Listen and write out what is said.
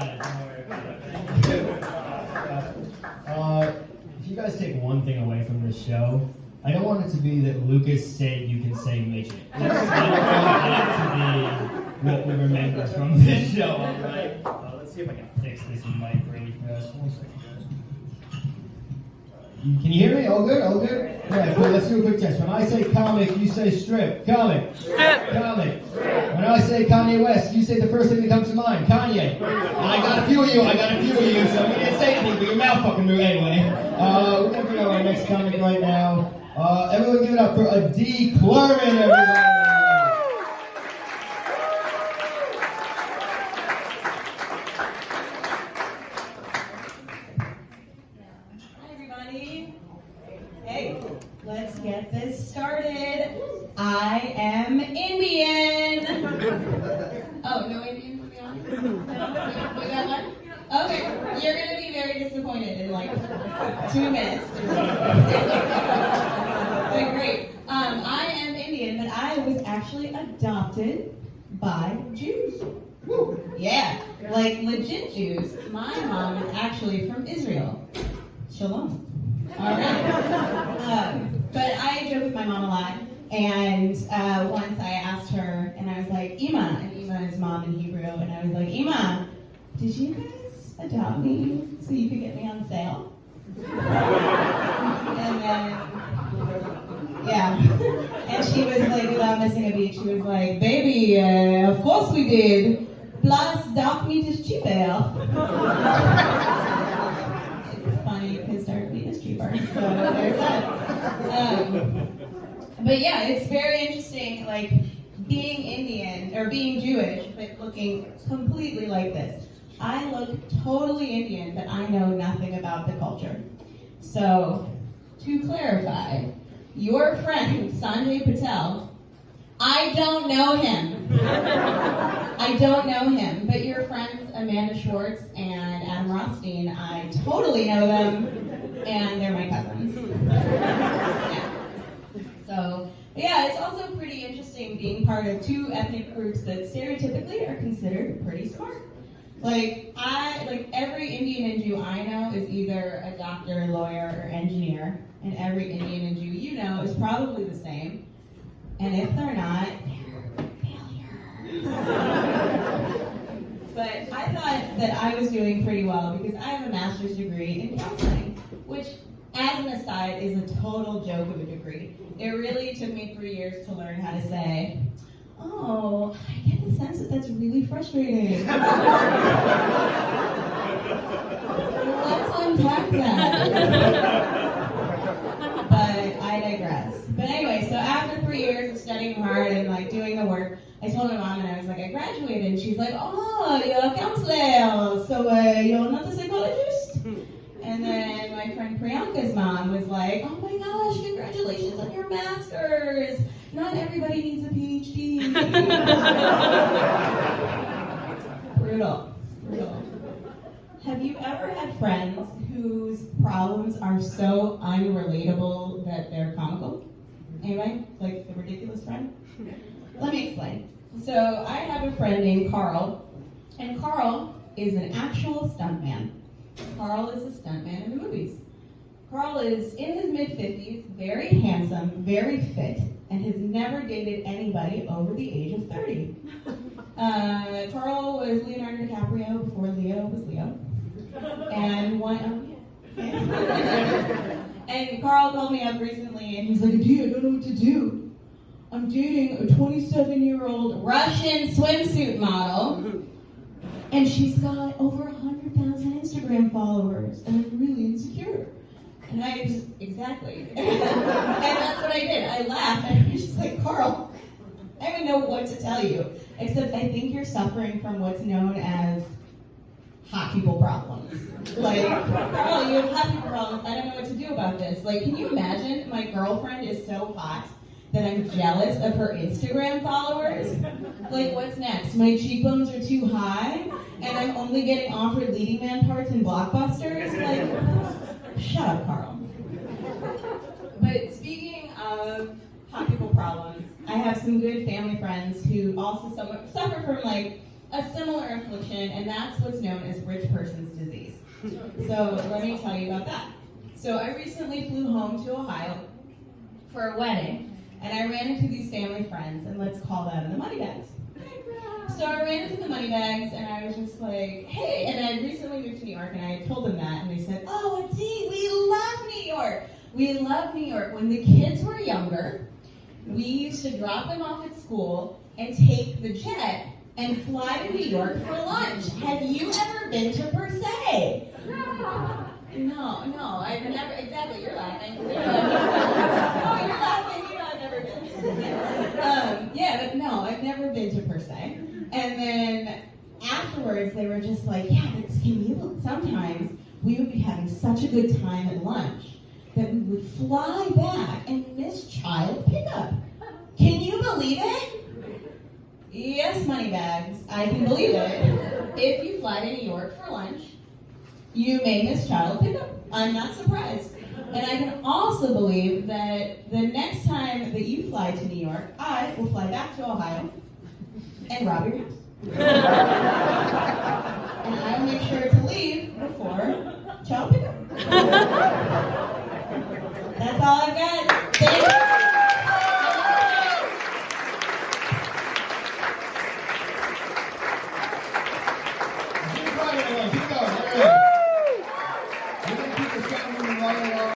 it. Don't worry about it. If you guys take one thing away from this show, I don't want it to be that Lucas said you can say midget. I want that to be what we remember from this show, alright? Let's see if I can fix this mic really fast. 1 second, guys. Can you hear me? All good? All good? Yeah, cool. Let's do a quick test. When I say comic, you say strip. Comic. Strip. Comic. Strip. When I say Kanye West, you say the first thing that comes to mind. Kanye. I got a few of you, so you didn't say anything, but your mouth fucking moved anyway. We're going to bring out our next comic right now. Everyone give it up for Adi Clurman, everybody. Let's get this started. I am Indian. Oh, no Indian to be honest? No? We got one? Okay, you're going to be very disappointed in like 2 minutes. But great. I am Indian, but I was actually adopted by Jews. Woo. Yeah, like legit Jews. My mom is actually from Israel. Shalom. All right. But I joke with my mom a lot, and once I asked her, and I was like, Ima, and Ima is mom in Hebrew, and I was like, Ima, did you guys adopt me so you could get me on sale? And then, yeah, and she was like, without missing a beat, she was like, baby, of course we did, plus dark meat is cheaper. Funny because dark meat is cheaper, so there's that. But yeah, it's very interesting, like being Indian or being Jewish, but looking completely like this. I look totally Indian, but I know nothing about the culture. So, to clarify, your friend Sanjay Patel, I don't know him. I don't know him, but your friends Amanda Schwartz and Adam Rothstein, I totally know them, and they're my cousins. Yeah. So, yeah, it's also pretty interesting being part of 2 ethnic groups that stereotypically are considered pretty smart. Like every Indian and Jew I know is either a doctor, lawyer, or engineer, and every Indian and Jew you know is probably the same. And if they're not, they're failures. But I thought that I was doing pretty well because I have a master's degree in counseling, which, as an aside, is a total joke of a degree. It really took me 3 years to learn how to say, oh, I get the sense that that's really frustrating. Let's unpack that. But I digress. But anyway, so after 3 years of studying hard and like doing the work, I told my mom and I was like, I graduated. And she's like, oh, you're a counselor. So you're not a psychologist? And then my friend Priyanka's mom was like, oh my gosh, congratulations on your master's. Not everybody needs a PhD. Brutal. Have you ever had friends whose problems are so unrelatable that they're comical? Anybody? Like the ridiculous friend? Let me explain. So I have a friend named Carl, and Carl is an actual stuntman. Carl is a stuntman in the movies. Carl is in his mid-50s, very handsome, very fit, and has never dated anybody over the age of 30. Carl was Leonardo DiCaprio before Leo was Leo. And and Carl called me up recently and he's like, Adi, I don't know what to do. I'm dating a 27-year-old Russian swimsuit model, and she's got over 100,000 Instagram followers, and I'm really insecure. And I just, exactly. And that's what I did. I laughed, and I was just like, Carl, I don't even know what to tell you, except I think you're suffering from what's known as hot people problems. Like, Carl, you have hot people problems. I don't know what to do about this. Like, can you imagine my girlfriend is so hot that I'm jealous of her Instagram followers? Like, what's next? My cheekbones are too high, and I'm only getting offered leading man parts in blockbusters? Like, shut up, Carl. But speaking of hot people problems, I have some good family friends who also suffer from, like, a similar affliction, and that's what's known as rich person's disease. So let me tell you about that. So I recently flew home to Ohio for a wedding, and I ran into these family friends, and let's call them the Moneybags. So I ran into the Moneybags, and I was just like, hey, and I recently moved to New York, and I told them that, and they said, oh, Adee, we love New York. We love New York. When the kids were younger, we used to drop them off at school and take the jet and fly to New York for lunch. Have you ever been to Per Se? No, I've never, exactly, you're laughing. Oh, you're laughing, I've never been. Yeah, but no, I've never been to Per Se. And then afterwards, they were just like, yeah, but sometimes we would be having such a good time at lunch that we would fly back and miss child pickup. Can you believe it? Yes, Moneybags, I can believe it. If you fly to New York for lunch, you may miss child pickup. I'm not surprised. And I can also believe that the next time that you fly to New York, I will fly back to Ohio and rob your house. And I will make sure to leave before child pickup.